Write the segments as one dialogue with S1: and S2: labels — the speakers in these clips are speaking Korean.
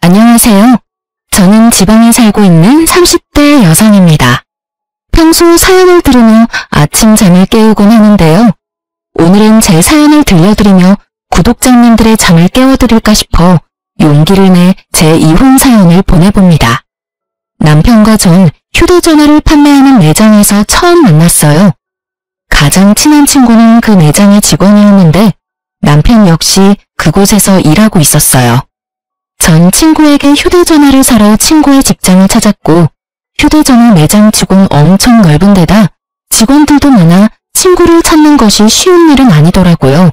S1: 안녕하세요. 저는 지방에 살고 있는 30대 여성입니다. 평소 사연을 들으며 아침 잠을 깨우곤 하는데요. 오늘은 제 사연을 들려드리며 구독자님들의 잠을 깨워드릴까 싶어 용기를 내 제 이혼 사연을 보내봅니다. 남편과 전 휴대전화를 판매하는 매장에서 처음 만났어요. 가장 친한 친구는 그 매장의 직원이었는데 남편 역시 그곳에서 일하고 있었어요. 전 친구에게 휴대전화를 사러 친구의 직장을 찾았고 휴대전화 매장 치곤 엄청 넓은 데다 직원들도 많아 친구를 찾는 것이 쉬운 일은 아니더라고요.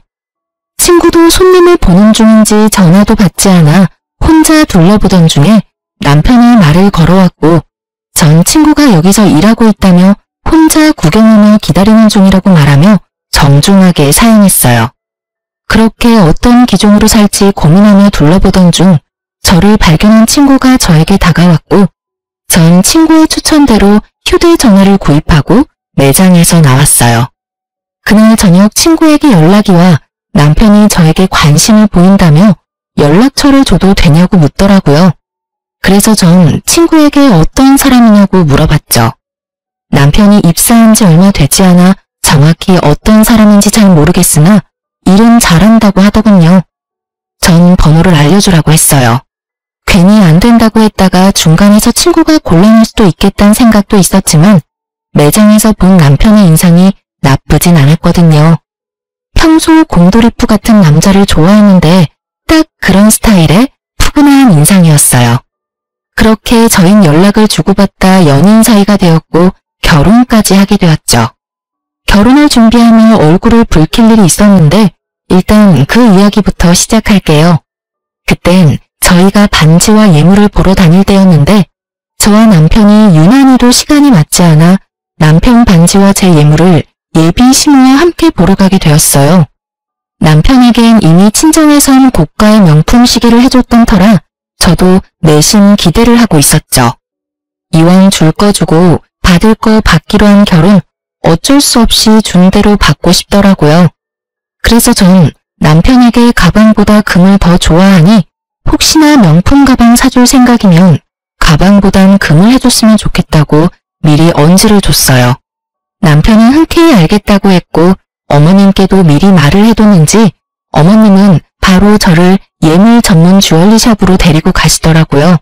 S1: 친구도 손님을 보는 중인지 전화도 받지 않아 혼자 둘러보던 중에 남편이 말을 걸어왔고 전 친구가 여기서 일하고 있다며 혼자 구경하며 기다리는 중이라고 말하며 정중하게 사양했어요. 그렇게 어떤 기종으로 살지 고민하며 둘러보던 중 저를 발견한 친구가 저에게 다가왔고 전 친구의 추천대로 휴대전화를 구입하고 매장에서 나왔어요. 그날 저녁 친구에게 연락이 와 남편이 저에게 관심을 보인다며 연락처를 줘도 되냐고 묻더라고요. 그래서 전 친구에게 어떤 사람이냐고 물어봤죠. 남편이 입사한 지 얼마 되지 않아 정확히 어떤 사람인지 잘 모르겠으나 일은 잘한다고 하더군요. 전 번호를 알려주라고 했어요. 괜히 안 된다고 했다가 중간에서 친구가 곤란할 수도 있겠다는 생각도 있었지만 매장에서 본 남편의 인상이 나쁘진 않았거든요. 평소 곰돌이푸 같은 남자를 좋아했는데 딱 그런 스타일의 푸근한 인상이었어요. 그렇게 저흰 연락을 주고받다 연인 사이가 되었고 결혼까지 하게 되었죠. 결혼을 준비하며 얼굴을 붉힐 일이 있었는데 일단 그 이야기부터 시작할게요. 그땐 저희가 반지와 예물을 보러 다닐 때였는데 저와 남편이 유난히도 시간이 맞지 않아 남편 반지와 제 예물을 예비 신우와 함께 보러 가게 되었어요. 남편에겐 이미 친정에서 온 고가의 명품 시계를 해줬던 터라 저도 내심 기대를 하고 있었죠. 이왕 줄 거 주고 받을 거 받기로 한 결혼 어쩔 수 없이 준 대로 받고 싶더라고요. 그래서 전 남편에게 가방보다 금을 더 좋아하니 혹시나 명품 가방 사줄 생각이면 가방보단 금을 해줬으면 좋겠다고 미리 언지를 줬어요. 남편은 흔쾌히 알겠다고 했고 어머님께도 미리 말을 해뒀는지 어머님은 바로 저를 예물 전문 주얼리 샵으로 데리고 가시더라고요.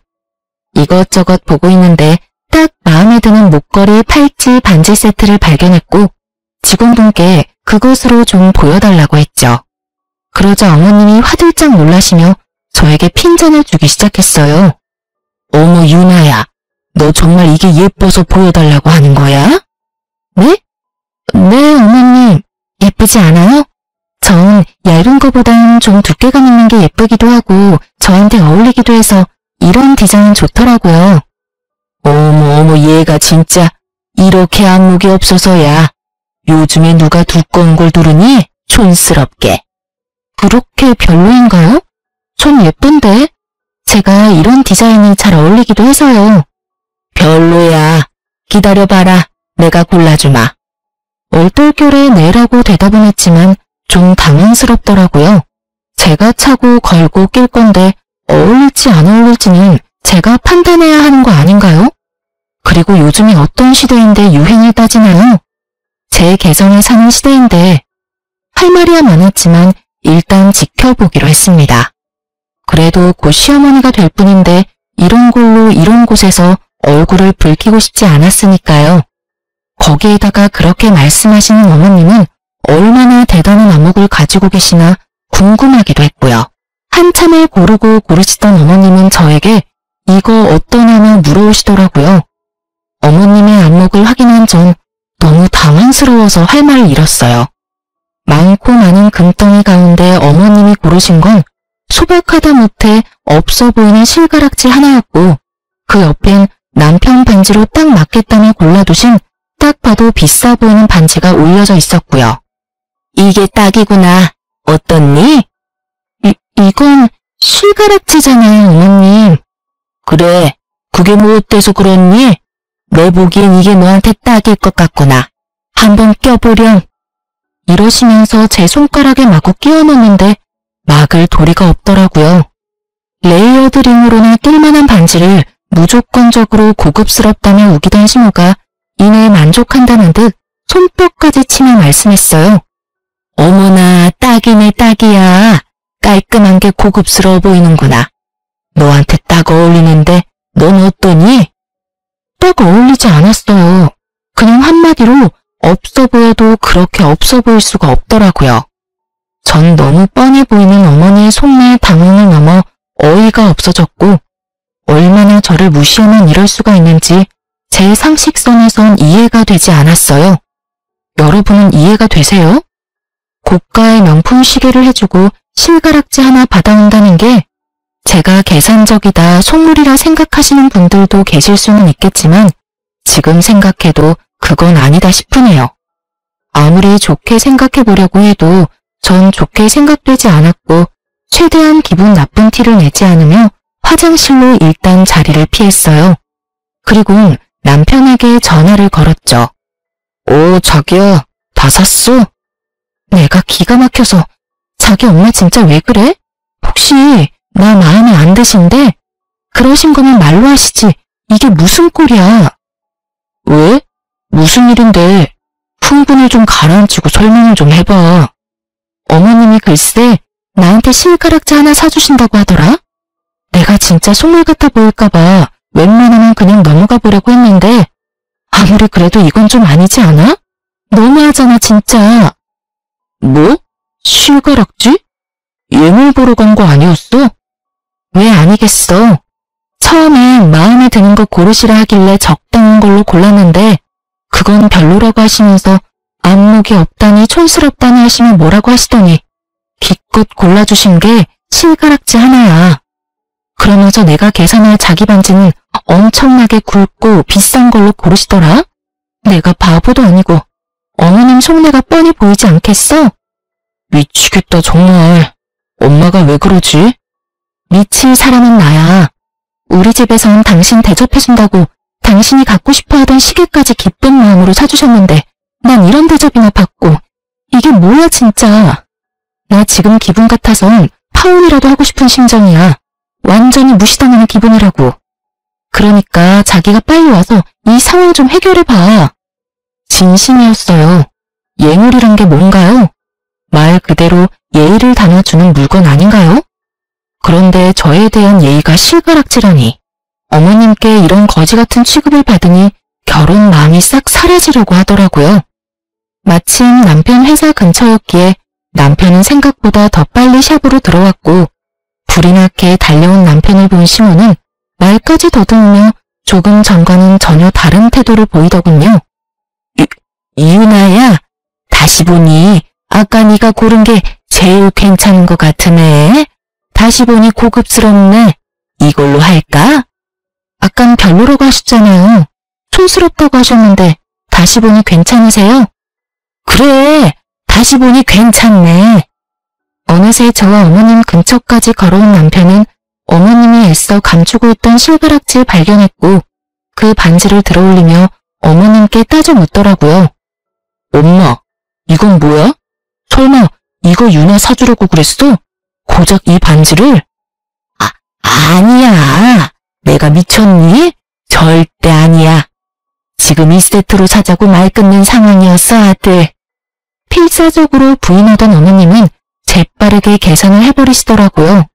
S1: 이것저것 보고 있는데 딱 마음에 드는 목걸이, 팔찌, 반지 세트를 발견했고 직원분께 그것으로 좀 보여달라고 했죠. 그러자 어머님이 화들짝 놀라시며 저에게 핀잔을 주기 시작했어요. 어머 유나야, 너 정말 이게 예뻐서 보여달라고 하는 거야? 네? 네 어머님, 예쁘지 않아요? 전 얇은 거보단 좀 두께감 있는 게 예쁘기도 하고 저한테 어울리기도 해서 이런 디자인 좋더라고요. 어머 얘가 진짜 이렇게 안목이 없어서야. 요즘에 누가 두꺼운 걸 두르니? 촌스럽게. 그렇게 별로인가요? 전 예쁜데 제가 이런 디자인이 잘 어울리기도 해서요. 별로야. 기다려봐라. 내가 골라주마. 얼떨결에 네라고 대답은 했지만 좀 당황스럽더라고요. 제가 차고 걸고 낄 건데 어울릴지 안 어울릴지는 제가 판단해야 하는 거 아닌가요? 그리고 요즘이 어떤 시대인데 유행을 따지나요? 제 개성에 사는 시대인데 할 말이야 많았지만 일단 지켜보기로 했습니다. 그래도 곧 시어머니가 될 뿐인데 이런 걸로 이런 곳에서 얼굴을 붉히고 싶지 않았으니까요. 거기에다가 그렇게 말씀하시는 어머님은 얼마나 대단한 안목을 가지고 계시나 궁금하기도 했고요. 한참을 고르고 고르시던 어머님은 저에게 이거 어떠냐며 물어오시더라고요. 어머님의 안목을 확인한 전 너무 당황스러워서 할 말을 잃었어요. 많고 많은 금덩이 가운데 어머님이 고르신 건 소박하다 못해 없어 보이는 실가락지 하나였고 그 옆엔 남편 반지로 딱 맞겠다며 골라두신 딱 봐도 비싸 보이는 반지가 올려져 있었고요. 이게 딱이구나. 어떻니? 이건 실가락지잖아요, 어머님. 그래, 그게 뭐 어때서 그렇니? 내 보기엔 이게 너한테 딱일 것 같구나. 한번 껴보렴. 이러시면서 제 손가락에 마구 끼워 넣는데 막을 도리가 없더라고요. 레이어드 링으로나 낄만한 반지를 무조건적으로 고급스럽다며 우기던 시모가 이내에 만족한다는 듯 손뼉까지 치며 말씀했어요. 어머나, 딱이네, 딱이야. 깔끔한 게 고급스러워 보이는구나. 너한테 딱 어울리는데 넌 어떠니? 딱 어울리지 않았어요. 그냥 한마디로 없어 보여도 그렇게 없어 보일 수가 없더라고요. 전 너무 뻔히 보이는 어머니의 속내의 당황을 넘어 어이가 없어졌고 얼마나 저를 무시하면 이럴 수가 있는지 제 상식선에선 이해가 되지 않았어요. 여러분은 이해가 되세요? 고가의 명품 시계를 해주고 실가락지 하나 받아온다는 게 제가 계산적이다, 속물이라 생각하시는 분들도 계실 수는 있겠지만 지금 생각해도 그건 아니다 싶으네요. 아무리 좋게 생각해 보려고 해도 전 좋게 생각되지 않았고 최대한 기분 나쁜 티를 내지 않으며 화장실로 일단 자리를 피했어요. 그리고 남편에게 전화를 걸었죠. 오, 자기야, 다 샀어? 내가 기가 막혀서 자기 엄마 진짜 왜 그래? 혹시 나 마음에 안 드신데? 그러신 거면 말로 하시지. 이게 무슨 꼴이야? 왜? 무슨 일인데? 흥분을 좀 가라앉히고 설명을 좀 해봐. 어머님이 글쎄 나한테 실가락지 하나 사주신다고 하더라? 내가 진짜 속물 같아 보일까봐 웬만하면 그냥 넘어가 보려고 했는데 아무리 그래도 이건 좀 아니지 않아? 너무하잖아 진짜. 뭐? 실가락지? 예물 보러 간 거 아니었어? 왜 아니겠어. 처음엔 마음에 드는 거 고르시라 하길래 적당한 걸로 골랐는데 그건 별로라고 하시면서 안목이 없다니 촌스럽다니 하시면 뭐라고 하시더니 기껏 골라주신 게 실가락지 하나야. 그러면서 내가 계산할 자기 반지는 엄청나게 굵고 비싼 걸로 고르시더라? 내가 바보도 아니고 어머님 속내가 뻔히 보이지 않겠어? 미치겠다 정말. 엄마가 왜 그러지? 미칠 사람은 나야. 우리 집에선 당신 대접해준다고 당신이 갖고 싶어하던 시계까지 기쁜 마음으로 사주셨는데 난 이런 대접이나 받고 이게 뭐야 진짜. 나 지금 기분 같아선 파혼이라도 하고 싶은 심정이야. 완전히 무시당하는 기분이라고. 그러니까 자기가 빨리 와서 이 상황 좀 해결해봐. 진심이었어요. 예물이란 게 뭔가요? 말 그대로 예의를 담아주는 물건 아닌가요? 그런데 저에 대한 예의가 실가락지라니. 어머님께 이런 거지 같은 취급을 받으니 결혼 마음이 싹 사라지려고 하더라고요. 마침 남편 회사 근처였기에 남편은 생각보다 더 빨리 샵으로 들어왔고 불이 나게 달려온 남편을 본 시모는 말까지 더듬으며 조금 전과는 전혀 다른 태도를 보이더군요. 이윤아야, 다시 보니 아까 네가 고른 게 제일 괜찮은 것 같으네. 다시 보니 고급스럽네. 이걸로 할까? 아깐 별로라고 하셨잖아요. 촌스럽다고 하셨는데 다시 보니 괜찮으세요? 그래, 다시 보니 괜찮네. 어느새 저와 어머님 근처까지 걸어온 남편은 어머님이 애써 감추고 있던 실가락지를 발견했고 그 반지를 들어올리며 어머님께 따져 묻더라고요. 엄마, 이건 뭐야? 설마 이거 유나 사주려고 그랬어? 고작 이 반지를? 아니야. 내가 미쳤니? 절대 아니야. 지금 이 세트로 사자고 말 끊는 상황이었어, 아들. 필사적으로 부인하던 어머님은 재빠르게 계산을 해버리시더라고요.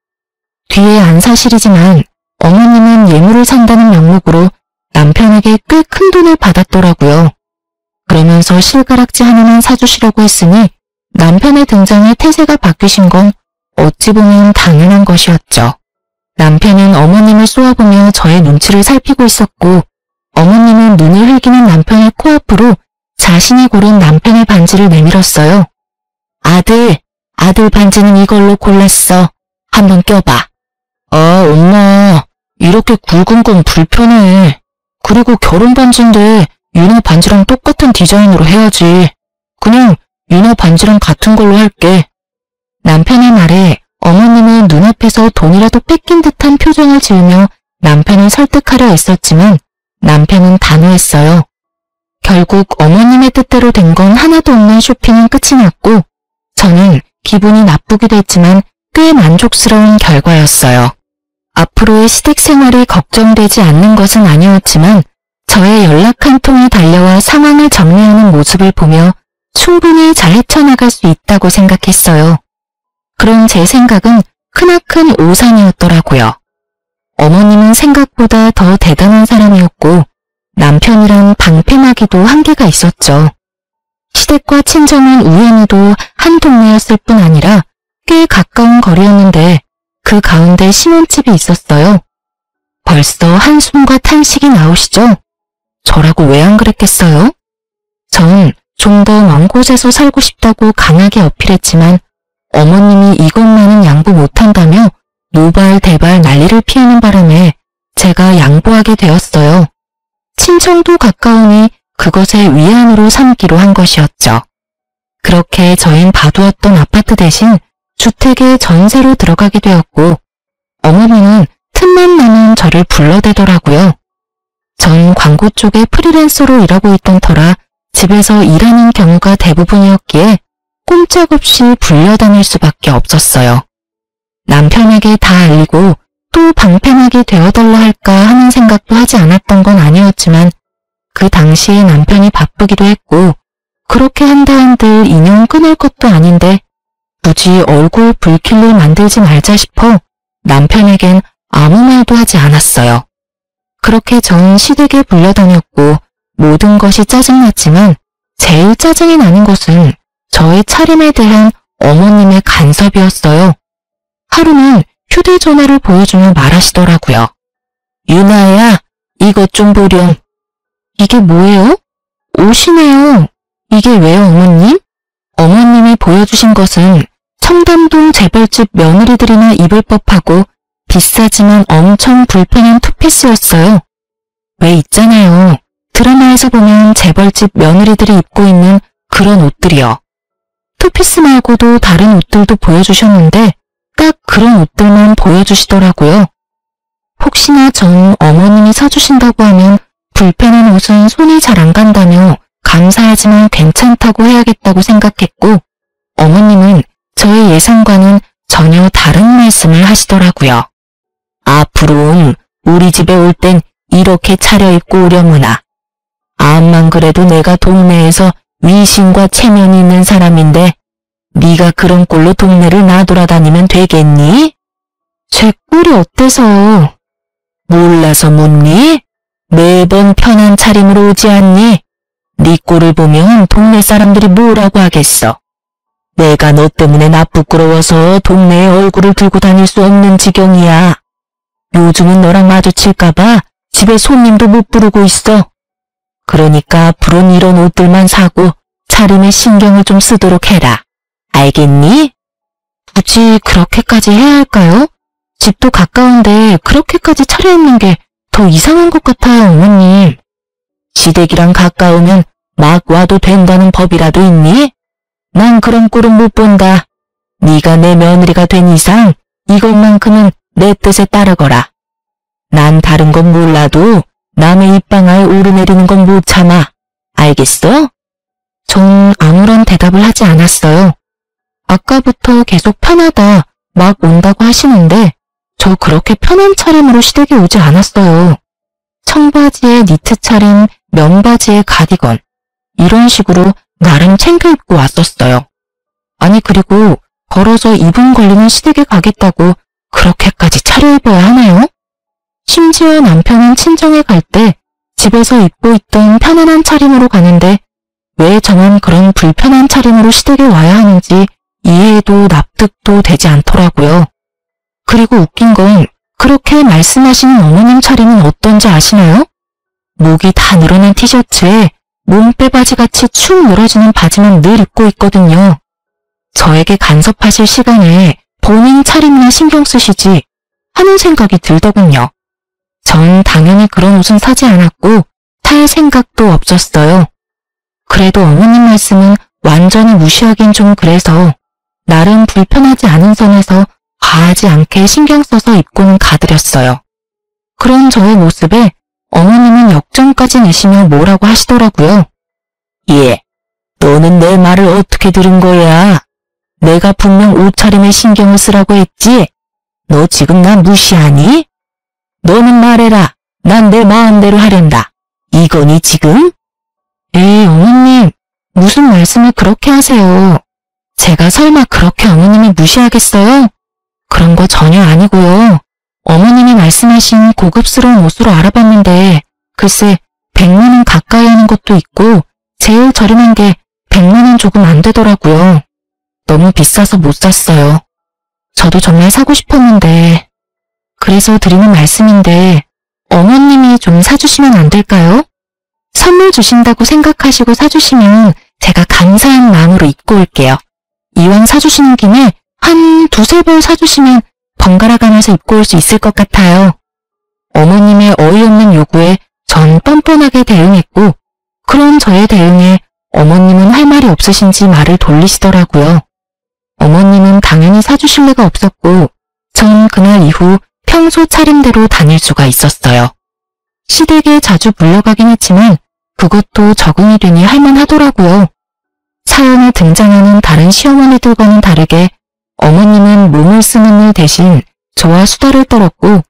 S1: 뒤에 안 사실이지만 어머님은 예물을 산다는 명목으로 남편에게 꽤 큰 돈을 받았더라고요. 그러면서 실가락지 하나만 사주시라고 했으니 남편의 등장에 태세가 바뀌신 건 어찌 보면 당연한 것이었죠. 남편은 어머님을 쏘아보며 저의 눈치를 살피고 있었고 어머님은 눈을 흘기는 남편의 코앞으로 자신이 고른 남편의 반지를 내밀었어요. 아들 반지는 이걸로 골랐어. 한번 껴봐. 엄마, 이렇게 굵은 건 불편해. 그리고 결혼 반지인데 유나 반지랑 똑같은 디자인으로 해야지. 그냥 유나 반지랑 같은 걸로 할게. 남편의 말에 어머님은 눈앞에서 돈이라도 뺏긴 듯한 표정을 지으며 남편을 설득하려 애썼지만 남편은 단호했어요. 결국 어머님의 뜻대로 된 건 하나도 없는 쇼핑은 끝이 났고 저는 기분이 나쁘기도 했지만 꽤 만족스러운 결과였어요. 앞으로의 시댁 생활이 걱정되지 않는 것은 아니었지만 저의 연락 한 통이 달려와 상황을 정리하는 모습을 보며 충분히 잘 헤쳐나갈 수 있다고 생각했어요. 그런 제 생각은 크나큰 오산이었더라고요. 어머님은 생각보다 더 대단한 사람이었고 남편이란 방패막이도 한계가 있었죠. 시댁과 친정은 우연히도 한 동네였을 뿐 아니라 꽤 가까운 거리였는데 그 가운데 신혼집이 있었어요. 벌써 한숨과 탄식이 나오시죠? 저라고 왜 안 그랬겠어요? 전 좀 더 먼 곳에서 살고 싶다고 강하게 어필했지만 어머님이 이것만은 양보 못한다며 노발대발 난리를 피우는 바람에 제가 양보하게 되었어요. 친정도 가까우니 그것의 위안으로 삼기로 한 것이었죠. 그렇게 저흰 봐두었던 아파트 대신 주택에 전세로 들어가게 되었고 어머니는 틈만 나면 저를 불러대더라고요. 전 광고 쪽에 프리랜서로 일하고 있던 터라 집에서 일하는 경우가 대부분이었기에 꼼짝없이 불려다닐 수밖에 없었어요. 남편에게 다 알리고 또 방패막이 되어달라 할까 하는 생각도 하지 않았던 건 아니었지만 그 당시에 남편이 바쁘기도 했고 그렇게 한다 한들 인연 끊을 것도 아닌데 굳이 얼굴 붉힐 일 만들지 말자 싶어 남편에겐 아무 말도 하지 않았어요. 그렇게 전 시댁에 불려다녔고 모든 것이 짜증났지만 제일 짜증이 나는 것은 저의 차림에 대한 어머님의 간섭이었어요. 하루는 휴대전화를 보여주며 말하시더라고요. 유나야, 이것 좀 보렴. 이게 뭐예요? 옷이네요. 이게 왜요, 어머님? 어머님이 보여주신 것은 청담동 재벌집 며느리들이나 입을 법하고 비싸지만 엄청 불편한 투피스였어요. 왜 있잖아요. 드라마에서 보면 재벌집 며느리들이 입고 있는 그런 옷들이요. 투피스 말고도 다른 옷들도 보여주셨는데 딱 그런 옷들만 보여주시더라고요. 혹시나 전 어머님이 사주신다고 하면 불편한 옷은 손이 잘 안 간다며 감사하지만 괜찮다고 해야겠다고 생각했고 어머님은 저의 예상과는 전혀 다른 말씀을 하시더라고요. 앞으로 우리 집에 올 땐 이렇게 차려입고 오려무나. 암만 그래도 내가 동네에서 위신과 체면이 있는 사람인데 네가 그런 꼴로 동네를 나돌아다니면 되겠니? 제 꼴이 어때서? 몰라서 묻니? 매번 편한 차림으로 오지 않니? 네 꼴을 보면 동네 사람들이 뭐라고 하겠어. 내가 너 때문에 나 부끄러워서 동네에 얼굴을 들고 다닐 수 없는 지경이야. 요즘은 너랑 마주칠까봐 집에 손님도 못 부르고 있어. 그러니까 앞으로는 이런 옷들만 사고 차림에 신경을 좀 쓰도록 해라. 알겠니? 굳이 그렇게까지 해야 할까요? 집도 가까운데 그렇게까지 차려입는 게 더 이상한 것 같아요, 어머님. 시댁이랑 가까우면 막 와도 된다는 법이라도 있니? 난 그런 꼴은 못 본다. 네가 내 며느리가 된 이상 이것만큼은 내 뜻에 따르거라. 난 다른 건 몰라도 남의 입방아에 오르내리는 건 못 참아. 알겠어? 전 아무런 대답을 하지 않았어요. 아까부터 계속 편하다, 막 온다고 하시는데 저 그렇게 편한 차림으로 시댁에 오지 않았어요. 청바지에 니트 차림, 면바지에 가디건 이런 식으로 나름 챙겨 입고 왔었어요. 아니 그리고 걸어서 2분 걸리는 시댁에 가겠다고 그렇게까지 차려입어야 하나요? 심지어 남편은 친정에 갈 때 집에서 입고 있던 편안한 차림으로 가는데 왜 저만 그런 불편한 차림으로 시댁에 와야 하는지 이해도 납득도 되지 않더라고요. 그리고 웃긴 건 그렇게 말씀하시는 어머님 차림은 어떤지 아시나요? 목이 다 늘어난 티셔츠에 몸빼바지같이 축 늘어지는 바지만 늘 입고 있거든요. 저에게 간섭하실 시간에 본인 차림이나 신경 쓰시지 하는 생각이 들더군요. 전 당연히 그런 옷은 사지 않았고 살 생각도 없었어요. 그래도 어머님 말씀은 완전히 무시하긴 좀 그래서 나름 불편하지 않은 선에서 과하지 않게 신경 써서 입고는 가드렸어요. 그런 저의 모습에 어머님은 역정까지 내시며 뭐라고 하시더라고요. 예, 너는 내 말을 어떻게 들은 거야? 내가 분명 옷차림에 신경을 쓰라고 했지? 너 지금 나 무시하니? 너는 말해라. 난 내 마음대로 하련다. 이거니 지금? 에이, 어머님. 무슨 말씀을 그렇게 하세요. 제가 설마 그렇게 어머님을 무시하겠어요? 그런 거 전혀 아니고요. 어머님이 말씀하신 고급스러운 옷으로 알아봤는데 글쎄 100만 원 가까이 하는 것도 있고 제일 저렴한 게 100만 원 조금 안 되더라고요. 너무 비싸서 못 샀어요. 저도 정말 사고 싶었는데 그래서 드리는 말씀인데 어머님이 좀 사주시면 안 될까요? 선물 주신다고 생각하시고 사주시면 제가 감사한 마음으로 입고 올게요. 이왕 사주시는 김에 한 두세 벌 사주시면 번갈아 가면서 입고 올 수 있을 것 같아요. 어머님의 어이없는 요구에 전 뻔뻔하게 대응했고 그런 저의 대응에 어머님은 할 말이 없으신지 말을 돌리시더라고요. 어머님은 당연히 사주실 리가 없었고 전 그날 이후 평소 차림대로 다닐 수가 있었어요. 시댁에 자주 물러가긴 했지만 그것도 적응이 되니 할만하더라고요. 사연에 등장하는 다른 시어머니들과는 다르게 어머님은 몸을 쓰는 일 대신 저와 수다를 떨었고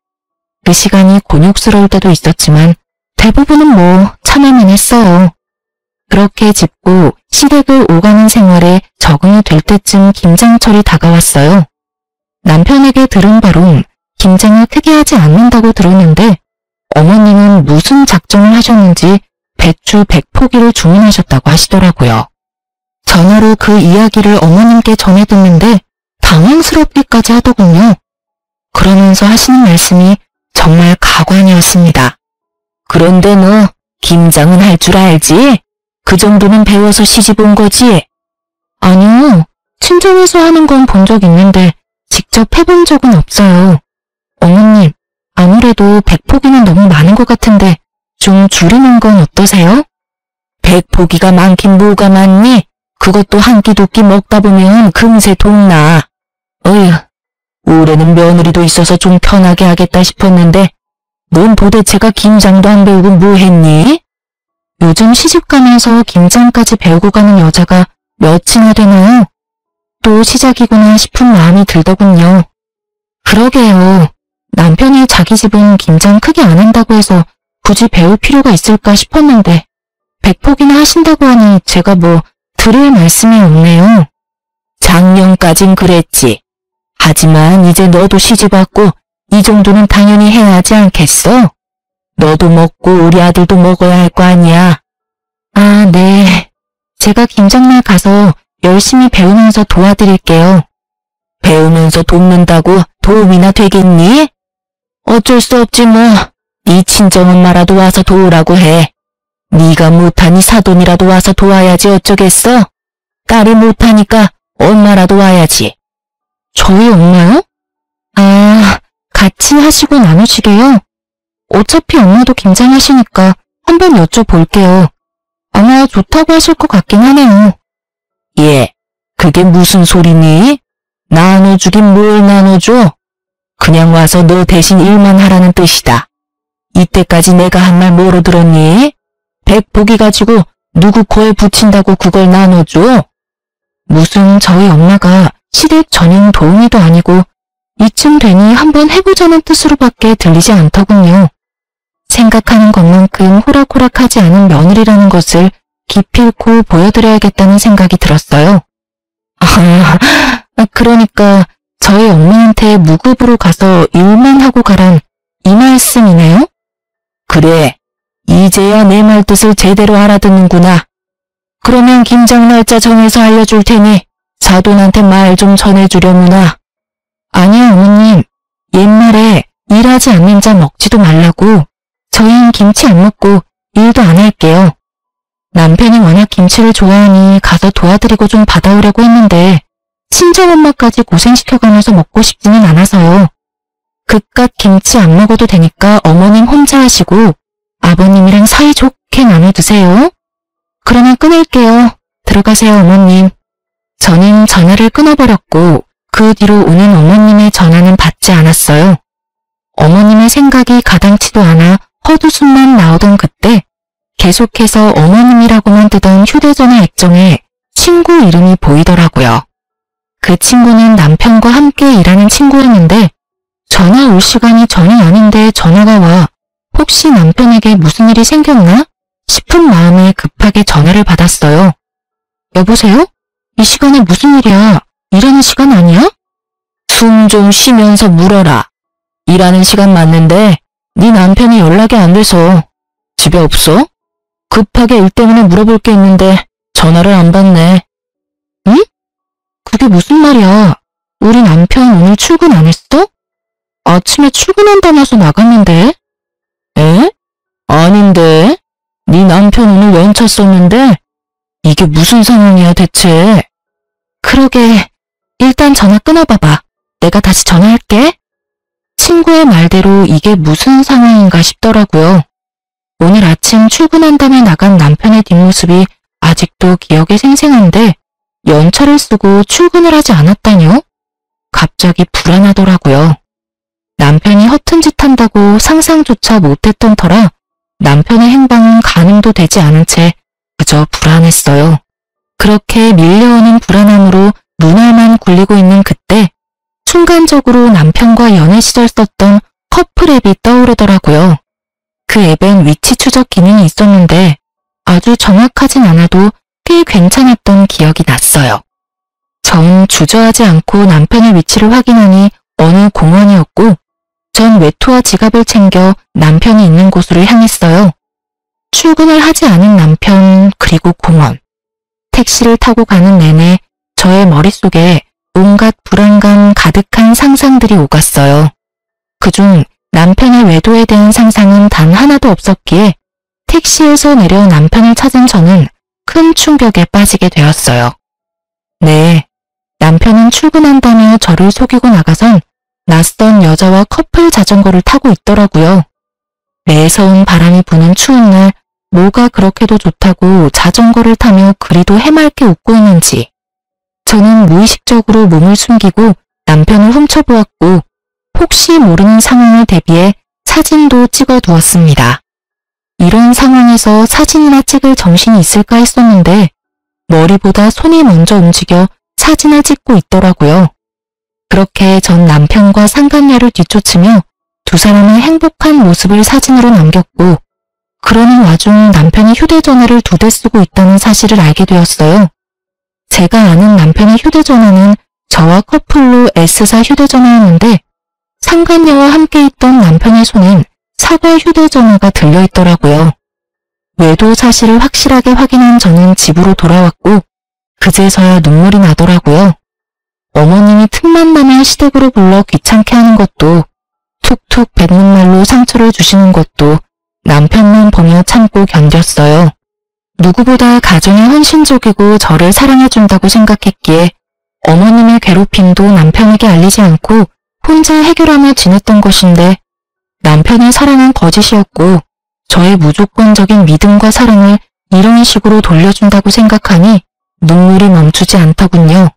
S1: 그 시간이 곤욕스러울 때도 있었지만 대부분은 뭐 참을만 했어요. 그렇게 짚고 시댁을 오가는 생활에 적응이 될 때쯤 김장철이 다가왔어요. 남편에게 들은 바론 김장을 크게 하지 않는다고 들었는데 어머님은 무슨 작정을 하셨는지 배추 100포기를 주문하셨다고 하시더라고요. 전화로 그 이야기를 어머님께 전해 듣는데 당황스럽기까지 하더군요. 그러면서 하시는 말씀이 정말 가관이었습니다. 그런데 너 김장은 할 줄 알지? 그 정도는 배워서 시집 온 거지? 아니요. 친정에서 하는 건 본 적 있는데 직접 해본 적은 없어요. 어머님, 아무래도 100포기는 너무 많은 것 같은데 좀 줄이는 건 어떠세요? 100포기가 많긴 뭐가 많니? 그것도 한 끼 두 끼 먹다 보면 금세 동나. 어휴, 올해는 며느리도 있어서 좀 편하게 하겠다 싶었는데 넌 도대체가 김장도 안 배우고 뭐 했니? 요즘 시집가면서 김장까지 배우고 가는 여자가 몇이나 되나요? 또 시작이구나 싶은 마음이 들더군요. 그러게요. 남편이 자기 집은 김장 크게 안 한다고 해서 굳이 배울 필요가 있을까 싶었는데 100포기나 하신다고 하니 제가 뭐 드릴 말씀이 없네요. 작년까진 그랬지. 하지만 이제 너도 시집왔고 이 정도는 당연히 해야 하지 않겠어? 너도 먹고 우리 아들도 먹어야 할 거 아니야. 아, 네. 제가 김장날 가서 열심히 배우면서 도와드릴게요. 배우면서 돕는다고 도움이나 되겠니? 어쩔 수 없지 뭐. 네 친정엄마라도 와서 도우라고 해. 네가 못하니 사돈이라도 와서 도와야지 어쩌겠어? 딸이 못하니까 엄마라도 와야지. 저희 엄마요? 아, 같이 하시고 나누시게요? 어차피 엄마도 김장하시니까 한번 여쭤볼게요. 아마 좋다고 하실 것 같긴 하네요. 예, 그게 무슨 소리니? 나눠주긴 뭘 나눠줘? 그냥 와서 너 대신 일만 하라는 뜻이다. 이때까지 내가 한 말 뭐로 들었니? 100포기 가지고 누구 코에 붙인다고 그걸 나눠줘? 무슨 저희 엄마가 시댁 전용 도우미도 아니고 이쯤 되니 한번 해보자는 뜻으로밖에 들리지 않더군요. 생각하는 것만큼 호락호락하지 않은 며느리라는 것을 기필코 보여드려야겠다는 생각이 들었어요. 그러니까 저희 엄마한테 무급으로 가서 일만 하고 가란 이 말씀이네요? 그래, 이제야 내 말 뜻을 제대로 알아듣는구나. 그러면 김장 날짜 정해서 알려줄 테니 사돈한테 말 좀 전해주려무나. 아니요, 어머님. 옛말에 일하지 않는 자 먹지도 말라고. 저희는 김치 안 먹고 일도 안 할게요. 남편이 워낙 김치를 좋아하니 가서 도와드리고 좀 받아오려고 했는데 친정엄마까지 고생시켜가면서 먹고 싶지는 않아서요. 그깟 김치 안 먹어도 되니까 어머님 혼자 하시고 아버님이랑 사이좋게 나눠드세요. 그러면 끊을게요. 들어가세요, 어머님. 저는 전화를 끊어버렸고 그 뒤로 오는 어머님의 전화는 받지 않았어요. 어머님의 생각이 가당치도 않아 헛웃음만 나오던 그때 계속해서 어머님이라고만 뜨던 휴대전화 액정에 친구 이름이 보이더라고요. 그 친구는 남편과 함께 일하는 친구였는데 전화 올 시간이 전혀 아닌데 전화가 와. 혹시 남편에게 무슨 일이 생겼나? 싶은 마음에 급하게 전화를 받았어요. 여보세요? 이 시간에 무슨 일이야? 일하는 시간 아니야? 숨 좀 쉬면서 물어라. 일하는 시간 맞는데 네 남편이 연락이 안 돼서. 집에 없어? 급하게 일 때문에 물어볼 게 있는데 전화를 안 받네. 응? 그게 무슨 말이야? 우리 남편 오늘 출근 안 했어? 아침에 출근한다면서 나갔는데? 에? 아닌데? 네 남편 오늘 연차 썼는데? 이게 무슨 상황이야 대체? 그러게, 일단 전화 끊어봐봐. 내가 다시 전화할게. 친구의 말대로 이게 무슨 상황인가 싶더라고요. 오늘 아침 출근한다며 나간 남편의 뒷모습이 아직도 기억에 생생한데 연차를 쓰고 출근을 하지 않았다뇨? 갑자기 불안하더라고요. 남편이 허튼 짓 한다고 상상조차 못했던 터라 남편의 행방은 가늠도 되지 않은 채 그저 불안했어요. 그렇게 밀려오는 불안함으로 눈알만 굴리고 있는 그때 순간적으로 남편과 연애 시절 썼던 커플 앱이 떠오르더라고요. 그 앱엔 위치 추적 기능이 있었는데 아주 정확하진 않아도 꽤 괜찮았던 기억이 났어요. 전 주저하지 않고 남편의 위치를 확인하니 어느 공원이었고 전 외투와 지갑을 챙겨 남편이 있는 곳으로 향했어요. 출근을 하지 않은 남편 그리고 공원. 택시를 타고 가는 내내 저의 머릿속에 온갖 불안감 가득한 상상들이 오갔어요. 그중 남편의 외도에 대한 상상은 단 하나도 없었기에 택시에서 내려 남편을 찾은 저는 큰 충격에 빠지게 되었어요. 네, 남편은 출근한다며 저를 속이고 나가선 낯선 여자와 커플 자전거를 타고 있더라고요. 매서운 바람이 부는 추운 날 뭐가 그렇게도 좋다고 자전거를 타며 그리도 해맑게 웃고 있는지. 저는 무의식적으로 몸을 숨기고 남편을 훔쳐보았고 혹시 모르는 상황을 대비해 사진도 찍어두었습니다. 이런 상황에서 사진이나 찍을 정신이 있을까 했었는데 머리보다 손이 먼저 움직여 사진을 찍고 있더라고요. 그렇게 전 남편과 상간녀를 뒤쫓으며 두 사람의 행복한 모습을 사진으로 남겼고 그러는 와중 남편이 휴대전화를 2대 쓰고 있다는 사실을 알게 되었어요. 제가 아는 남편의 휴대전화는 저와 커플로 S사 휴대전화였는데 상간녀와 함께 있던 남편의 손엔 사과 휴대전화가 들려있더라고요. 외도 사실을 확실하게 확인한 저는 집으로 돌아왔고 그제서야 눈물이 나더라고요. 어머님이 틈만 나면 시댁으로 불러 귀찮게 하는 것도 툭툭 뱉는 말로 상처를 주시는 것도 남편만 보며 참고 견뎠어요. 누구보다 가정에 헌신적이고 저를 사랑해준다고 생각했기에 어머님의 괴롭힘도 남편에게 알리지 않고 혼자 해결하며 지냈던 것인데 남편의 사랑은 거짓이었고 저의 무조건적인 믿음과 사랑을 이런 식으로 돌려준다고 생각하니 눈물이 멈추지 않더군요.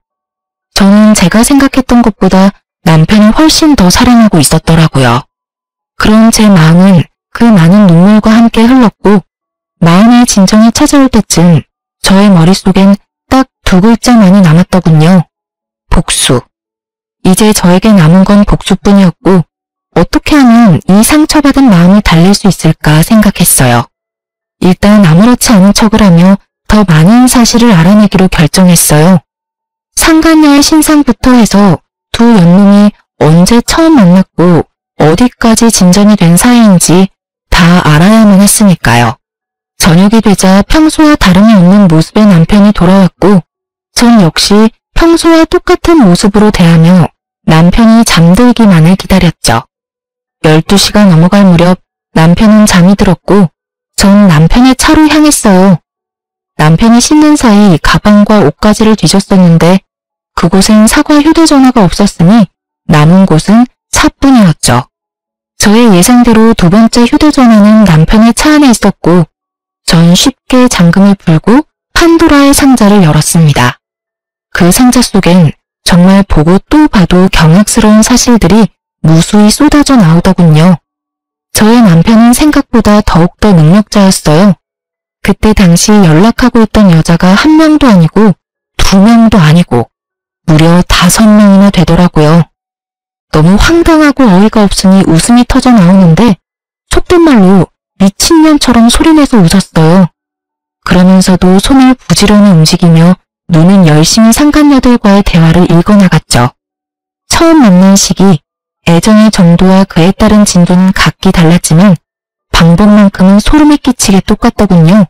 S1: 저는 제가 생각했던 것보다 남편을 훨씬 더 사랑하고 있었더라고요. 그런 제 마음은 그 많은 눈물과 함께 흘렀고 마음의 진정이 찾아올 때쯤 저의 머릿속엔 딱 2글자만이 남았더군요. 복수. 이제 저에게 남은 건 복수뿐이었고 어떻게 하면 이 상처받은 마음을 달랠 수 있을까 생각했어요. 일단 아무렇지 않은 척을 하며 더 많은 사실을 알아내기로 결정했어요. 상간녀의 신상부터 해서 두 연놈이 언제 처음 만났고 어디까지 진전이 된 사이인지 다 알아야만 했으니까요. 저녁이 되자 평소와 다름이 없는 모습의 남편이 돌아왔고 전 역시 평소와 똑같은 모습으로 대하며 남편이 잠들기만을 기다렸죠. 12시가 넘어갈 무렵 남편은 잠이 들었고 전 남편의 차로 향했어요. 남편이 씻는 사이 가방과 옷가지를 뒤졌었는데 그곳엔 사과 휴대전화가 없었으니 남은 곳은 차뿐이었죠. 저의 예상대로 2번째 휴대전화는 남편의 차 안에 있었고 전 쉽게 잠금을 풀고 판도라의 상자를 열었습니다. 그 상자 속엔 정말 보고 또 봐도 경악스러운 사실들이 무수히 쏟아져 나오더군요. 저의 남편은 생각보다 더욱더 능력자였어요. 그때 당시 연락하고 있던 여자가 1명도 아니고 2명도 아니고 무려 5명이나 되더라고요. 너무 황당하고 어이가 없으니 웃음이 터져 나오는데 속된 말로 미친년처럼 소리내서 웃었어요. 그러면서도 손을 부지런히 움직이며 눈은 열심히 상간녀들과의 대화를 읽어나갔죠. 처음 만난 시기, 애정의 정도와 그에 따른 진도는 각기 달랐지만 방법만큼은 소름이 끼치게 똑같더군요.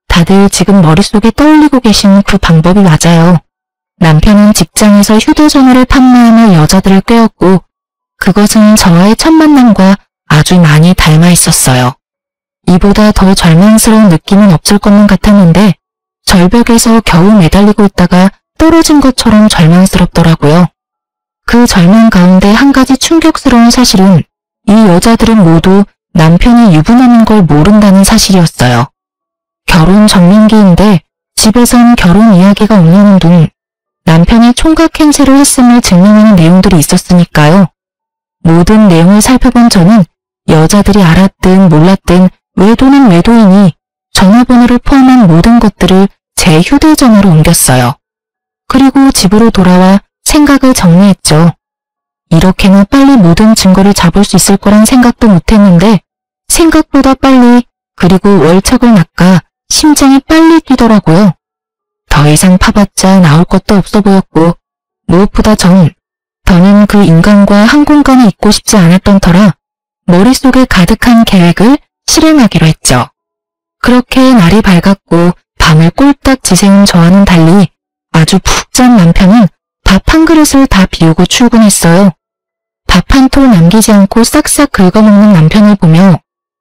S1: 다들 지금 머릿속에 떠올리고 계신 그 방법이 맞아요. 남편은 직장에서 휴대전화를 판매하며 여자들을 꿰었고 그것은 저와의 첫 만남과 아주 많이 닮아 있었어요. 이보다 더 절망스러운 느낌은 없을 것만 같았는데 절벽에서 겨우 매달리고 있다가 떨어진 것처럼 절망스럽더라고요. 그 절망 가운데 한 가지 충격스러운 사실은 이 여자들은 모두 남편이 유부남인 걸 모른다는 사실이었어요. 결혼 정년기인데 집에선 결혼 이야기가 없는 둥 남편이 총각 행세를 했음을 증명하는 내용들이 있었으니까요. 모든 내용을 살펴본 저는 여자들이 알았든 몰랐든 외도는 외도이니 전화번호를 포함한 모든 것들을 제 휴대전화로 옮겼어요. 그리고 집으로 돌아와 생각을 정리했죠. 이렇게나 빨리 모든 증거를 잡을 수 있을 거란 생각도 못했는데 생각보다 빨리 그리고 월척을 낚아 심장이 빨리 뛰더라고요. 더 이상 파봤자 나올 것도 없어 보였고 무엇보다 더는 그 인간과 한 공간에 있고 싶지 않았던 터라 머릿속에 가득한 계획을 실행하기로 했죠. 그렇게 날이 밝았고 밤을 꼴딱 지새운 저와는 달리 아주 푹 잔 남편은 밥 한 그릇을 다 비우고 출근했어요. 밥 한 톨 남기지 않고 싹싹 긁어먹는 남편을 보며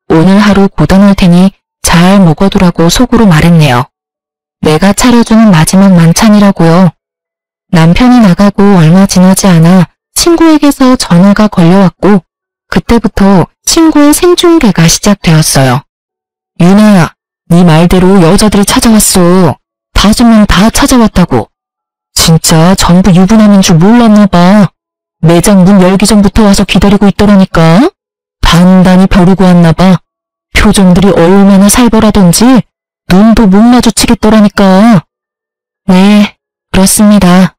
S1: 오늘 하루 고단할 테니 잘 먹어두라고 속으로 말했네요. 내가 차려주는 마지막 만찬이라고요. 남편이 나가고 얼마 지나지 않아 친구에게서 전화가 걸려왔고 그때부터 친구의 생중계가 시작되었어요. 유나야, 네 말대로 여자들이 찾아왔어. 5명 다 찾아왔다고. 진짜 전부 유부남인 줄 몰랐나 봐. 매장 문 열기 전부터 와서 기다리고 있더라니까. 단단히 벼르고 왔나 봐. 표정들이 얼마나 살벌하던지 눈도 못 마주치겠더라니까. 네, 그렇습니다.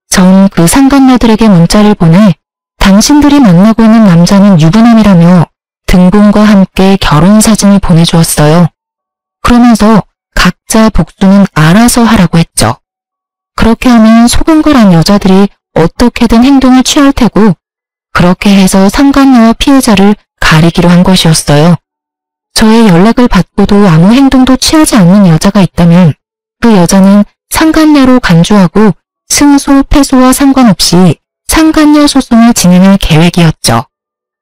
S1: 전 그 상간녀들에게 문자를 보내 당신들이 만나고 있는 남자는 유부남이라며 등본과 함께 결혼사진을 보내주었어요. 그러면서 각자 복수는 알아서 하라고 했죠. 그렇게 하면 속은 거란 여자들이 어떻게든 행동을 취할 테고 그렇게 해서 상간녀와 피해자를 가리기로 한 것이었어요. 저의 연락을 받고도 아무 행동도 취하지 않는 여자가 있다면 그 여자는 상간녀로 간주하고 승소, 패소와 상관없이 상간녀 소송을 진행할 계획이었죠.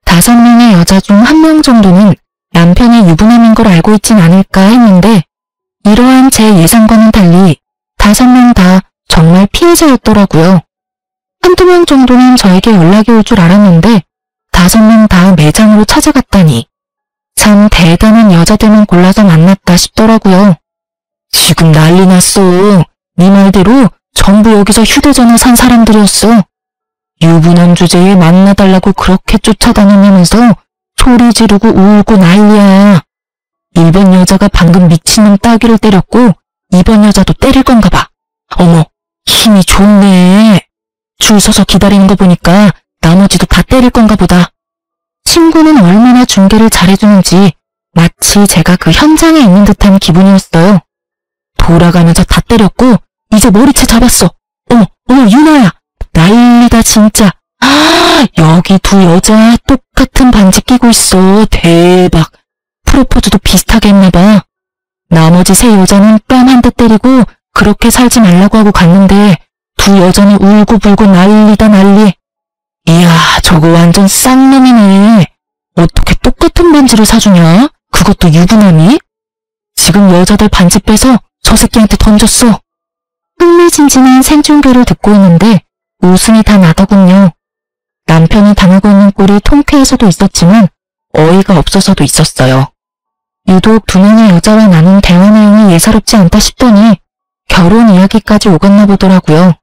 S1: 5명의 여자 중 1명 정도는 남편이 유부남인 걸 알고 있진 않을까 했는데 이러한 제 예상과는 달리 5명 다 정말 피해자였더라고요. 1~2명 정도는 저에게 연락이 올 줄 알았는데 5명 다 매장으로 찾아갔다니 참 대단한 여자들만 골라서 만났다 싶더라고요. 지금 난리 났어. 네 말대로 전부 여기서 휴대전화 산 사람들이었어. 유부남 주제에 만나달라고 그렇게 쫓아다니면서 소리 지르고 울고 난리야. 1번 여자가 방금 미친놈 따귀를 때렸고 2번 여자도 때릴 건가 봐. 어머, 힘이 좋네. 줄 서서 기다리는 거 보니까 나머지도 다 때릴 건가 보다. 친구는 얼마나 중계를 잘해주는지 마치 제가 그 현장에 있는 듯한 기분이었어요. 돌아가면서 다 때렸고 이제 머리채 잡았어. 어머 유나야. 난리다 진짜. 여기 2 여자 똑같은 반지 끼고 있어. 대박. 프로포즈도 비슷하게 했나봐. 나머지 3 여자는 뺨 한 대 때리고 그렇게 살지 말라고 하고 갔는데 2 여자는 울고불고 난리다 난리. 이야, 저거 완전 쌍놈이네. 어떻게 똑같은 반지를 사주냐? 그것도 유부남이? 지금 여자들 반지 빼서 저 새끼한테 던졌어. 흥미진진한 생중계를 듣고 있는데 웃음이 다 나더군요. 남편이 당하고 있는 꼴이 통쾌해서도 있었지만 어이가 없어서도 있었어요. 유독 2명의 여자와 나눈 대화 내용이 예사롭지 않다 싶더니 결혼 이야기까지 오갔나 보더라고요.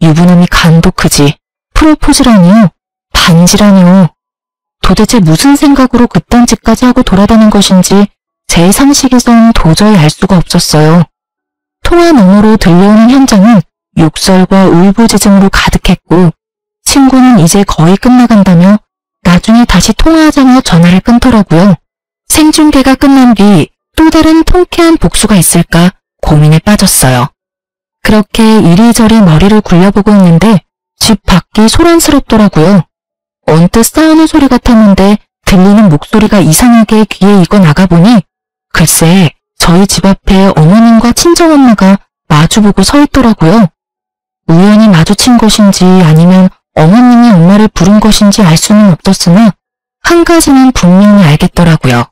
S1: 유부남이 간도 크지. 프로포즈라니요? 반지라니요? 도대체 무슨 생각으로 그딴 짓까지 하고 돌아다닌 것인지 제 상식에선 도저히 알 수가 없었어요. 통화 너머로 들려오는 현장은 욕설과 울부짖음으로 가득했고 친구는 이제 거의 끝나간다며 나중에 다시 통화하자며 전화를 끊더라고요. 생중계가 끝난 뒤 또 다른 통쾌한 복수가 있을까 고민에 빠졌어요. 그렇게 이리저리 머리를 굴려보고 있는데 집 밖이 소란스럽더라고요. 언뜻 싸우는 소리 같았는데 들리는 목소리가 이상하게 귀에 익어 나가보니 글쎄 저희 집 앞에 어머님과 친정엄마가 마주보고 서 있더라고요. 우연히 마주친 것인지 아니면 어머님이 엄마를 부른 것인지 알 수는 없었으나 한 가지는 분명히 알겠더라고요.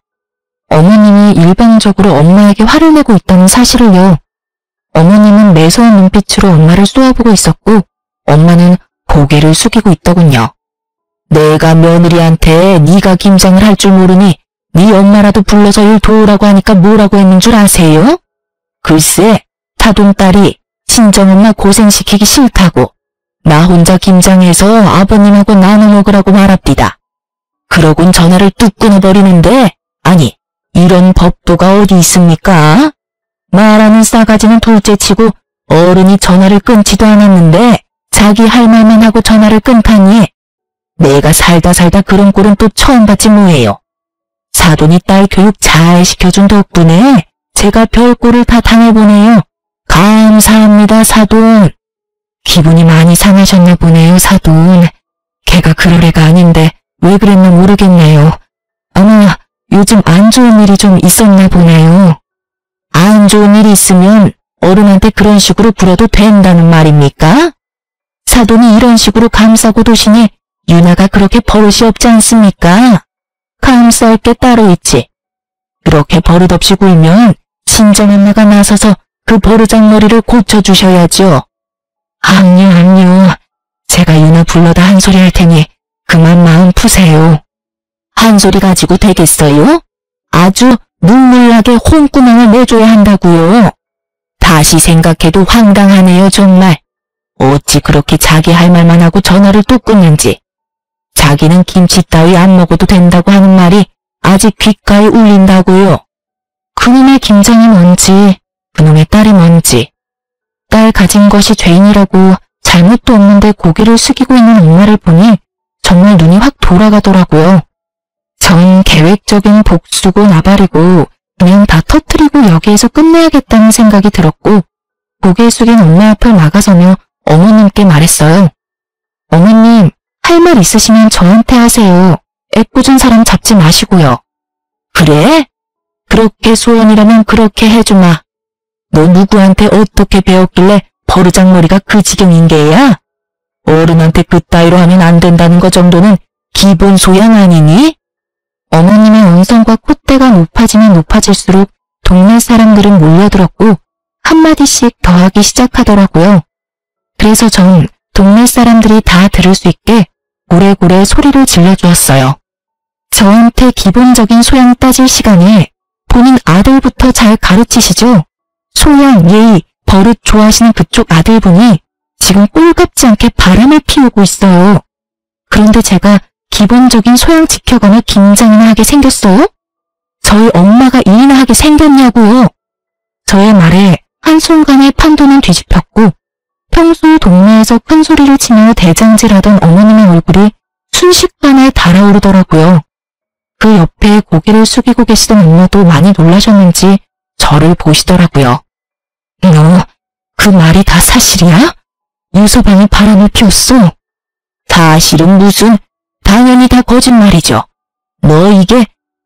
S1: 어머님이 일방적으로 엄마에게 화를 내고 있다는 사실을요. 어머님은 매서운 눈빛으로 엄마를 쏘아보고 있었고 엄마는 고개를 숙이고 있더군요. 내가 며느리한테 네가 김장을 할 줄 모르니 네 엄마라도 불러서 일 도우라고 하니까 뭐라고 했는 줄 아세요? 글쎄 타동딸이 친정엄마 고생시키기 싫다고 나 혼자 김장해서 아버님하고 나눠 먹으라고 말합디다. 그러곤 전화를 뚝 끊어버리는데 아니 이런 법도가 어디 있습니까? 말하는 싸가지는 둘째치고 어른이 전화를 끊지도 않았는데 자기 할 말만 하고 전화를 끊다니 내가 살다 그런 꼴은 또 처음 봤지 뭐예요. 사돈이 딸 교육 잘 시켜준 덕분에 제가 별꼴을 다 당해보네요. 감사합니다 사돈. 기분이 많이 상하셨나 보네요 사돈. 걔가 그럴 애가 아닌데 왜 그랬나 모르겠네요. 아마 요즘 안 좋은 일이 좀 있었나 보네요. 안 좋은 일이 있으면 어른한테 그런 식으로 굴어도 된다는 말입니까? 사돈이 이런 식으로 감싸고 도시니 유나가 그렇게 버릇이 없지 않습니까? 감쌀 게 따로 있지. 그렇게 버릇없이 굴면 친정엄마가 나서서 그 버르장머리를 고쳐주셔야죠. 아니요. 제가 유나 불러다 한 소리 할 테니 그만 마음 푸세요. 한 소리 가지고 되겠어요? 아주 눈물나게 혼구멍을 내줘야 한다고요. 다시 생각해도 황당하네요 정말. 어찌 그렇게 자기 할 말만 하고 전화를 또 끊는지. 자기는 김치 따위 안 먹어도 된다고 하는 말이 아직 귓가에 울린다고요. 그놈의 김장이 뭔지 그놈의 딸이 뭔지. 딸 가진 것이 죄인이라고 잘못도 없는데 고개를 숙이고 있는 엄마를 보니 정말 눈이 확 돌아가더라고요. 전 계획적인 복수고 나발이고 그냥 다 터뜨리고 여기에서 끝내야겠다는 생각이 들었고 고개 숙인 엄마 앞을 나가서며 어머님께 말했어요. 어머님, 할 말 있으시면 저한테 하세요. 애꿎은 사람 잡지 마시고요. 그래? 그렇게 소원이라면 그렇게 해주마. 너 누구한테 어떻게 배웠길래 버르장머리가 그 지경인 게야? 어른한테 그따위로 하면 안 된다는 거 정도는 기본 소양 아니니? 어머님의 언성과 콧대가 높아지면 높아질수록 동네 사람들은 몰려들었고 한마디씩 더 하기 시작하더라고요. 그래서 전 동네 사람들이 다 들을 수 있게 고래고래 소리를 질러주었어요. 저한테 기본적인 소양 따질 시간에 본인 아들부터 잘 가르치시죠? 소양, 예의, 버릇 좋아하시는 그쪽 아들분이 지금 꼴같지 않게 바람을 피우고 있어요. 그런데 제가 기본적인 소양 지켜가며 김장이나 하게 생겼어요? 저희 엄마가 일이나 하게 생겼냐고요. 저의 말에 한순간에 판도는 뒤집혔고 평소 동네에서 큰 소리를 치며 대장질하던 어머님의 얼굴이 순식간에 달아오르더라고요. 그 옆에 고개를 숙이고 계시던 엄마도 많이 놀라셨는지 저를 보시더라고요. 너, 그 말이 다 사실이야? 유서방이 바람을 피웠어? 사실은 무슨, 당연히 다 거짓말이죠. 너 이게,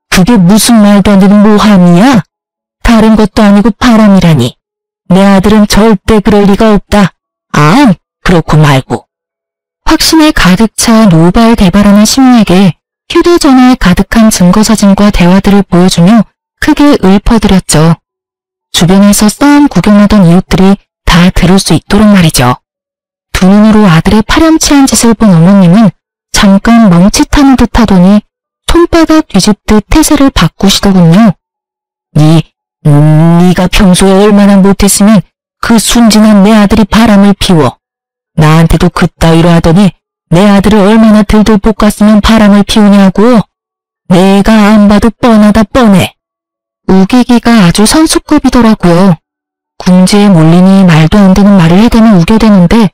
S1: 그게 무슨 말도 안 되는 모함이야? 다른 것도 아니고 바람이라니. 내 아들은 절대 그럴 리가 없다. 아, 그렇고 말고. 확신에 가득 차 노발대발하는 시민에게 휴대전화에 가득한 증거사진과 대화들을 보여주며 크게 읊어드렸죠. 주변에서 싸움 구경하던 이웃들이 다 들을 수 있도록 말이죠. 두 눈으로 아들의 파렴치한 짓을 본 어머님은 잠깐 멈칫하는 듯 하더니 손바닥 뒤집듯 태세를 바꾸시더군요. 네가 평소에 얼마나 못했으면 그 순진한 내 아들이 바람을 피워. 나한테도 그따위로 하더니 내 아들을 얼마나 들들 볶았으면 바람을 피우냐고. 내가 안 봐도 뻔하다 뻔해. 우기기가 아주 선수급이더라고요. 궁지에 몰리니 말도 안 되는 말을 해대면 우겨대는데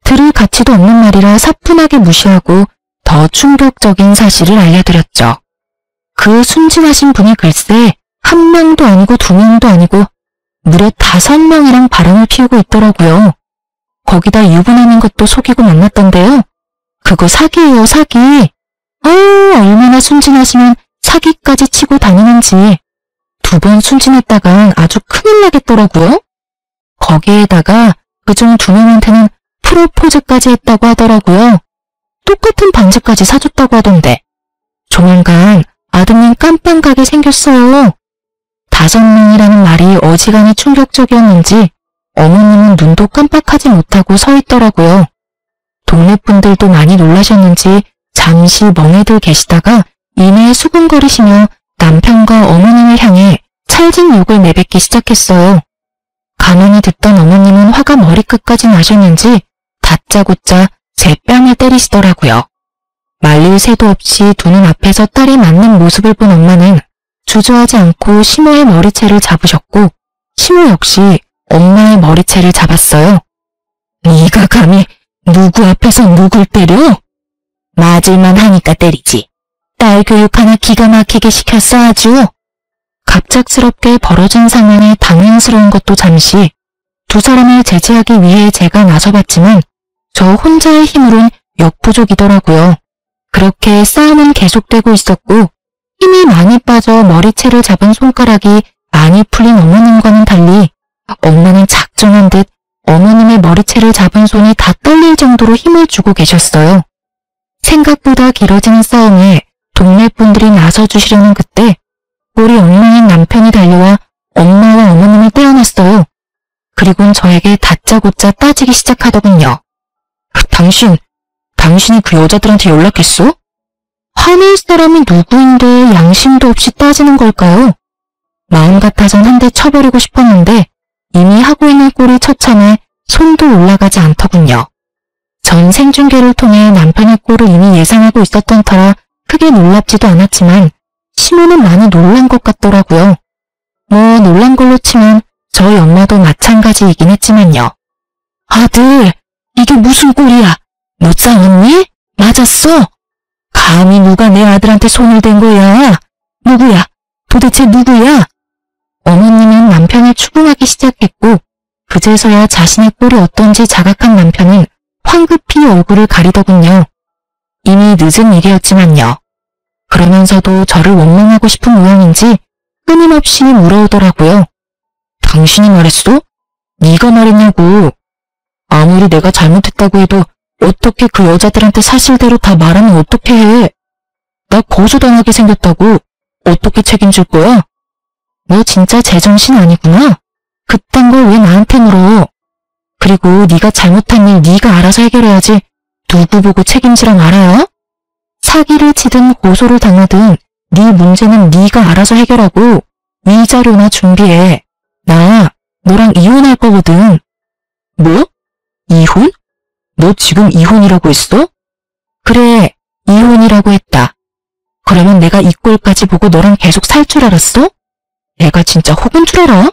S1: 들을 가치도 없는 말이라 사뿐하게 무시하고 더 충격적인 사실을 알려드렸죠. 그 순진하신 분이 글쎄 1명도 아니고 2명도 아니고 무려 5명이랑 바람을 피우고 있더라고요. 거기다 유부남인 것도 속이고 만났던데요. 그거 사기예요, 사기. 얼마나 순진하시면 사기까지 치고 다니는지. 2번 순진했다간 아주 큰일 나겠더라고요. 거기에다가 그중 2명한테는 프로포즈까지 했다고 하더라고요. 똑같은 반지까지 사줬다고 하던데. 조만간 아드님 깜빵 가게 생겼어요. 5명이라는 말이 어지간히 충격적이었는지 어머님은 눈도 깜빡하지 못하고 서 있더라고요. 동네 분들도 많이 놀라셨는지 잠시 멍해들 계시다가 이내 수근거리시며 남편과 어머님을 향해 찰진 욕을 내뱉기 시작했어요. 가만히 듣던 어머님은 화가 머리끝까지 나셨는지 다짜고짜 제 뺨을 때리시더라고요. 말릴 새도 없이 두 눈 앞에서 딸이 맞는 모습을 본 엄마는 주저하지 않고 시모의 머리채를 잡으셨고 시모 역시 엄마의 머리채를 잡았어요. 네가 감히 누구 앞에서 누굴 때려? 맞을만 하니까 때리지. 딸 교육 하나 기가 막히게 시켰어 아주. 갑작스럽게 벌어진 상황에 당황스러운 것도 잠시 두 사람을 제지하기 위해 제가 나서봤지만 저 혼자의 힘으론 역부족이더라고요. 그렇게 싸움은 계속되고 있었고 힘이 많이 빠져 머리채를 잡은 손가락이 많이 풀린 어머님과는 달리 엄마는 작정한 듯 어머님의 머리채를 잡은 손이 다 떨릴 정도로 힘을 주고 계셨어요. 생각보다 길어지는 싸움에 동네 분들이 나서주시려는 그때 우리 엉망인 남편이 달려와 엄마와 어머님을 떼어놨어요. 그리고는 저에게 다짜고짜 따지기 시작하더군요. 당신이 그 여자들한테 연락했어? 화낼 사람이 누구인데 양심도 없이 따지는 걸까요? 마음 같아선 한 대 쳐버리고 싶었는데 이미 하고 있는 꼴이 처참해 손도 올라가지 않더군요. 전 생중계를 통해 남편의 꼴을 이미 예상하고 있었던 터라 크게 놀랍지도 않았지만 시모는 많이 놀란 것 같더라고요. 뭐 놀란 걸로 치면 저희 엄마도 마찬가지이긴 했지만요. 아들, 이게 무슨 꼴이야? 너 싸웠니? 맞았어? 감히 누가 내 아들한테 손을 댄 거야? 누구야? 도대체 누구야? 어머님은 남편을 추궁하기 시작했고 그제서야 자신의 꼴이 어떤지 자각한 남편은 황급히 얼굴을 가리더군요. 이미 늦은 일이었지만요. 그러면서도 저를 원망하고 싶은 모양인지 끊임없이 물어오더라고요. 당신이 말했어? 네가 말했냐고. 아무리 내가 잘못했다고 해도 어떻게 그 여자들한테 사실대로 다 말하면 어떻게 해? 나 고소당하게 생겼다고. 어떻게 책임질 거야? 너 진짜 제정신 아니구나. 그딴 걸 왜 나한테 물어? 그리고 네가 잘못한 일 네가 알아서 해결해야지. 누구 보고 책임지라 말아요? 사기를 치든 고소를 당하든 네 문제는 네가 알아서 해결하고 위자료나 준비해. 나 너랑 이혼할 거거든. 뭐? 이혼? 너 지금 이혼이라고 했어? 그래, 이혼이라고 했다. 그러면 내가 이 꼴까지 보고 너랑 계속 살 줄 알았어? 내가 진짜 혹은 줄 알아?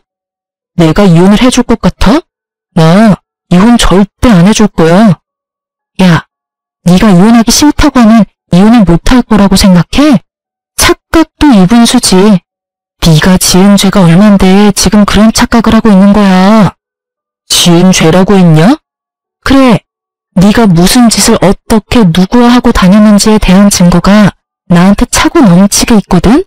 S1: 내가 이혼을 해줄 것 같아? 나 이혼 절대 안 해줄 거야. 야, 네가 이혼하기 싫다고 하면 이혼을 못할 거라고 생각해? 착각도 이분수지. 네가 지은 죄가 얼만데 지금 그런 착각을 하고 있는 거야. 지은 죄라고 했냐? 그래, 네가 무슨 짓을 어떻게 누구와 하고 다녔는지에 대한 증거가 나한테 차고 넘치게 있거든?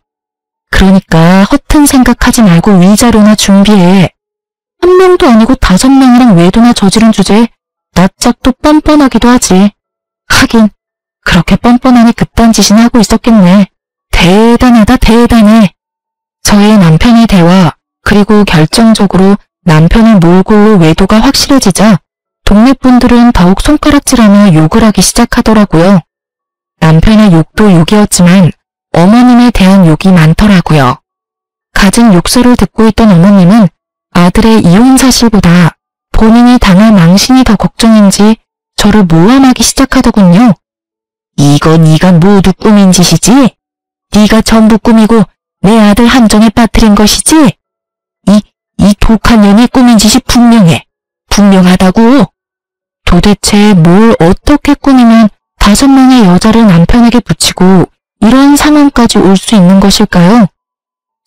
S1: 그러니까 허튼 생각하지 말고 위자료나 준비해. 1명도 아니고 5명이랑 외도나 저지른 주제에 낯짝도 뻔뻔하기도 하지. 하긴 그렇게 뻔뻔하니 그딴 짓이나 하고 있었겠네. 대단하다 대단해. 저의 남편의 대화 그리고 결정적으로 남편의 몰골로 외도가 확실해지자 동네 분들은 더욱 손가락질하며 욕을 하기 시작하더라고요. 남편의 욕도 욕이었지만 어머님에 대한 욕이 많더라고요. 갖은 욕설을 듣고 있던 어머님은 아들의 이혼 사실보다 본인이 당할 망신이 더 걱정인지 저를 모함하기 시작하더군요. 이거 네가 모두 꾸민 짓이지? 네가 전부 꾸미고 내 아들 함정에 빠뜨린 것이지? 이 독한 년이 꾸민 짓이 분명해. 분명하다고. 도대체 뭘 어떻게 꾸미면 5명의 여자를 남편에게 붙이고 이런 상황까지 올 수 있는 것일까요?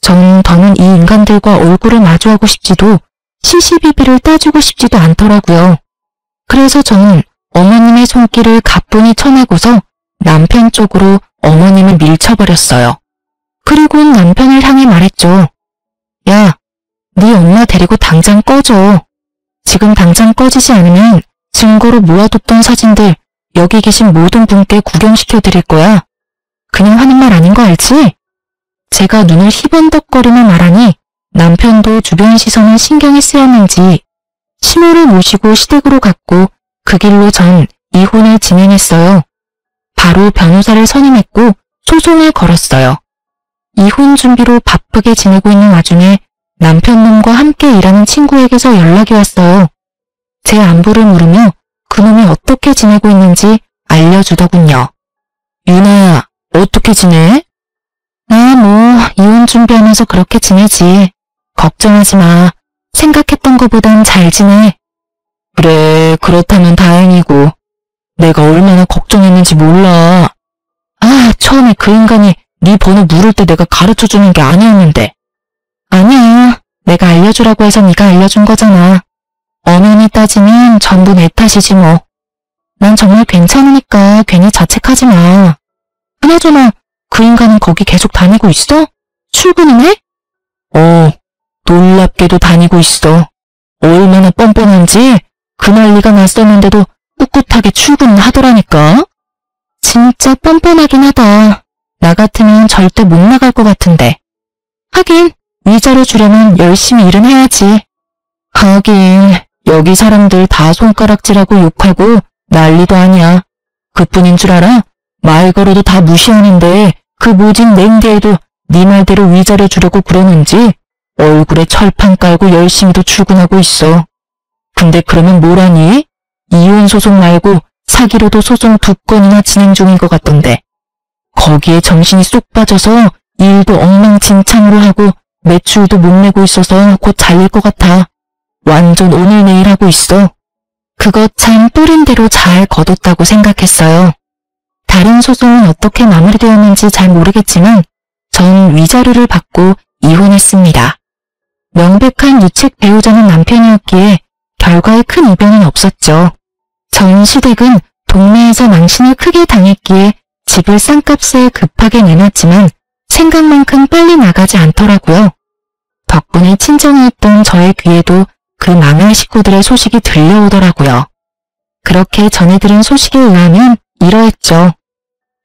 S1: 전 더는 이 인간들과 얼굴을 마주하고 싶지도 시시비비를 따지고 싶지도 않더라고요. 그래서 저는 어머님의 손길을 가뿐히 쳐내고서 남편 쪽으로 어머님을 밀쳐버렸어요. 그리고는 남편을 향해 말했죠. 야, 네 엄마 데리고 당장 꺼져. 지금 당장 꺼지지 않으면 증거로 모아뒀던 사진들 여기 계신 모든 분께 구경시켜 드릴 거야. 그냥 하는 말 아닌 거 알지? 제가 눈을 희번덕거리며 말하니 남편도 주변 시선에 신경이 쓰였는지 시모를 모시고 시댁으로 갔고 그 길로 전 이혼을 진행했어요. 바로 변호사를 선임했고 소송을 걸었어요. 이혼 준비로 바쁘게 지내고 있는 와중에 남편 놈과 함께 일하는 친구에게서 연락이 왔어요. 제 안부를 물으며 그놈이 어떻게 지내고 있는지 알려주더군요. 유나야, 어떻게 지내? 나 이혼 준비하면서 그렇게 지내지. 걱정하지 마. 생각했던 것보단 잘 지내. 그래, 그렇다면 다행이고. 내가 얼마나 걱정했는지 몰라. 처음에 그 인간이 네 번호 물을 때 내가 가르쳐주는 게 아니었는데. 아니야. 내가 알려주라고 해서 네가 알려준 거잖아. 엄연히 따지면 전부 내 탓이지 뭐. 난 정말 괜찮으니까 괜히 자책하지 마. 그나저나 그 인간은 거기 계속 다니고 있어? 출근은 해? 놀랍게도 다니고 있어. 얼마나 뻔뻔한지 그 난리가 났었는데도 꿋꿋하게 출근은 하더라니까. 진짜 뻔뻔하긴 하다. 나 같으면 절대 못 나갈 것 같은데. 하긴 위자료 주려면 열심히 일은 해야지. 하긴 여기 사람들 다 손가락질하고 욕하고 난리도 아니야. 그뿐인 줄 알아? 말 걸어도 다 무시하는데 그 모진 냉대에도 네 말대로 위자료 주려고 그러는지 얼굴에 철판 깔고 열심히도 출근하고 있어. 근데 그러면 뭐라니? 이혼 소송 말고 사기로도 소송 2건이나 진행 중인 것 같던데. 거기에 정신이 쏙 빠져서 일도 엉망진창으로 하고 매출도 못 내고 있어서 곧 잘릴 것 같아. 완전 오늘 내일 하고 있어. 그거 참 뿌린 대로 잘 거뒀다고 생각했어요. 다른 소송은 어떻게 마무리되었는지 잘 모르겠지만 전 위자료를 받고 이혼했습니다. 명백한 유책 배우자는 남편이었기에 결과에 큰 이변은 없었죠. 전 시댁은 동네에서 망신을 크게 당했기에 집을 싼 값에 급하게 내놨지만 생각만큼 빨리 나가지 않더라고요. 덕분에 친정이었던 저의 귀에도 그 망할 식구들의 소식이 들려오더라고요. 그렇게 전해 들은 소식에 의하면 이러했죠.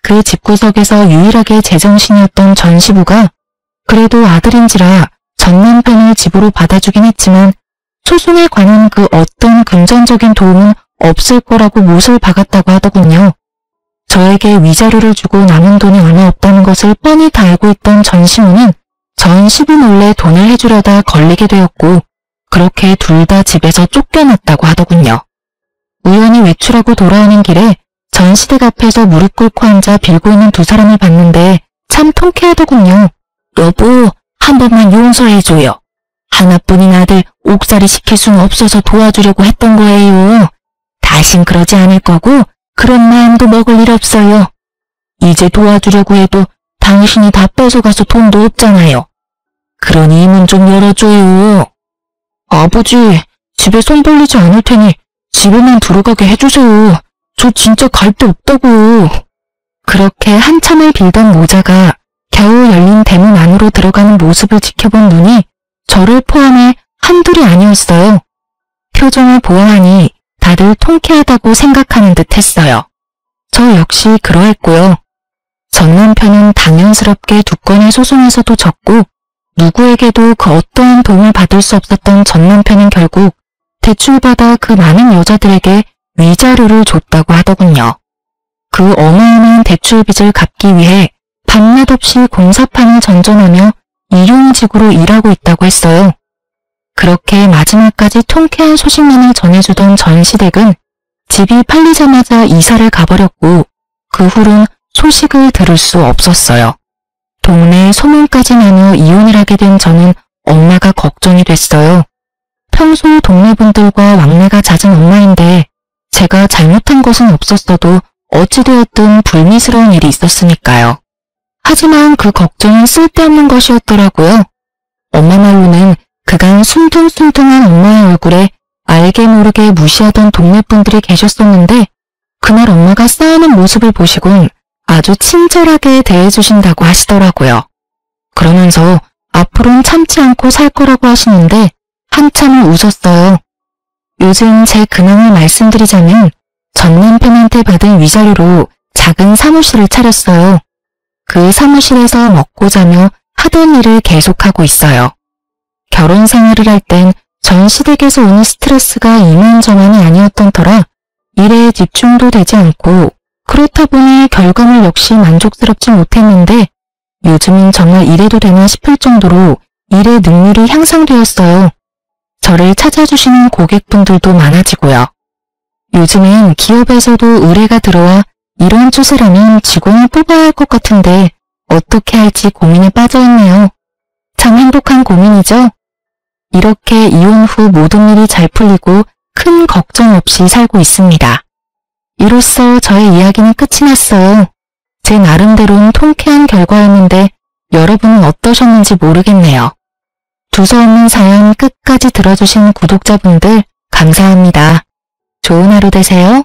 S1: 그 집구석에서 유일하게 제정신이었던 전 시부가 그래도 아들인지라 전 남편을 집으로 받아주긴 했지만 소송에 관한 그 어떤 금전적인 도움은 없을 거라고 못을 박았다고 하더군요. 저에게 위자료를 주고 남은 돈이 얼마 없다는 것을 뻔히 다 알고 있던 전 시모는 전 시부 몰래 돈을 해주려다 걸리게 되었고 그렇게 둘 다 집에서 쫓겨났다고 하더군요. 우연히 외출하고 돌아오는 길에 전 시댁 앞에서 무릎 꿇고 앉아 빌고 있는 두 사람을 봤는데 참 통쾌하더군요. 여보, 한 번만 용서해줘요. 하나뿐인 아들 옥살이 시킬 수는 없어서 도와주려고 했던 거예요. 다신 그러지 않을 거고 그런 마음도 먹을 일 없어요. 이제 도와주려고 해도 당신이 다 뺏어가서 돈도 없잖아요. 그러니 이 문 좀 열어줘요. 아버지, 집에 손 돌리지 않을 테니 집에만 들어가게 해주세요. 저 진짜 갈 데 없다고. 그렇게 한참을 빌던 모자가 겨우 열린 대문 안으로 들어가는 모습을 지켜본 눈이 저를 포함해 한둘이 아니었어요. 표정을 보아하니 다들 통쾌하다고 생각하는 듯 했어요. 저 역시 그러했고요. 전 남편은 당연스럽게 2건의 소송에서도 졌고 누구에게도 그 어떠한 도움을 받을 수 없었던 전 남편은 결국 대출받아 그 많은 여자들에게 위자료를 줬다고 하더군요. 그 어마어마한 대출 빚을 갚기 위해 밤낮 없이 공사판을 전전하며 일용직으로 일하고 있다고 했어요. 그렇게 마지막까지 통쾌한 소식만을 전해주던 전 시댁은 집이 팔리자마자 이사를 가버렸고 그 후론 소식을 들을 수 없었어요. 동네에 소문까지 나며 이혼을 하게 된 저는 엄마가 걱정이 됐어요. 평소 동네 분들과 왕래가 잦은 엄마인데 제가 잘못한 것은 없었어도 어찌되었든 불미스러운 일이 있었으니까요. 하지만 그 걱정은 쓸데없는 것이었더라고요. 엄마 말로는 그간 순둥순둥한 엄마의 얼굴에 알게 모르게 무시하던 동네 분들이 계셨었는데 그날 엄마가 싸우는 모습을 보시곤 아주 친절하게 대해주신다고 하시더라고요. 그러면서 앞으로는 참지 않고 살 거라고 하시는데 한참을 우셨어요. 요즘 제 근황을 말씀드리자면 전 남편한테 받은 위자료로 작은 사무실을 차렸어요. 그 사무실에서 먹고 자며 하던 일을 계속하고 있어요. 결혼 생활을 할 땐 전 시댁에서 오는 스트레스가 이만저만이 아니었던 터라 일에 집중도 되지 않고 그렇다 보니 결과물 역시 만족스럽지 못했는데 요즘은 정말 이래도 되나 싶을 정도로 일의 능률이 향상되었어요. 저를 찾아주시는 고객분들도 많아지고요. 요즘엔 기업에서도 의뢰가 들어와 이런 추세라면 직원을 뽑아야 할 것 같은데 어떻게 할지 고민에 빠져있네요. 참 행복한 고민이죠? 이렇게 이혼 후 모든 일이 잘 풀리고 큰 걱정 없이 살고 있습니다. 이로써 저의 이야기는 끝이 났어요. 제 나름대로는 통쾌한 결과였는데 여러분은 어떠셨는지 모르겠네요. 두서없는 사연 끝까지 들어주신 구독자분들 감사합니다. 좋은 하루 되세요.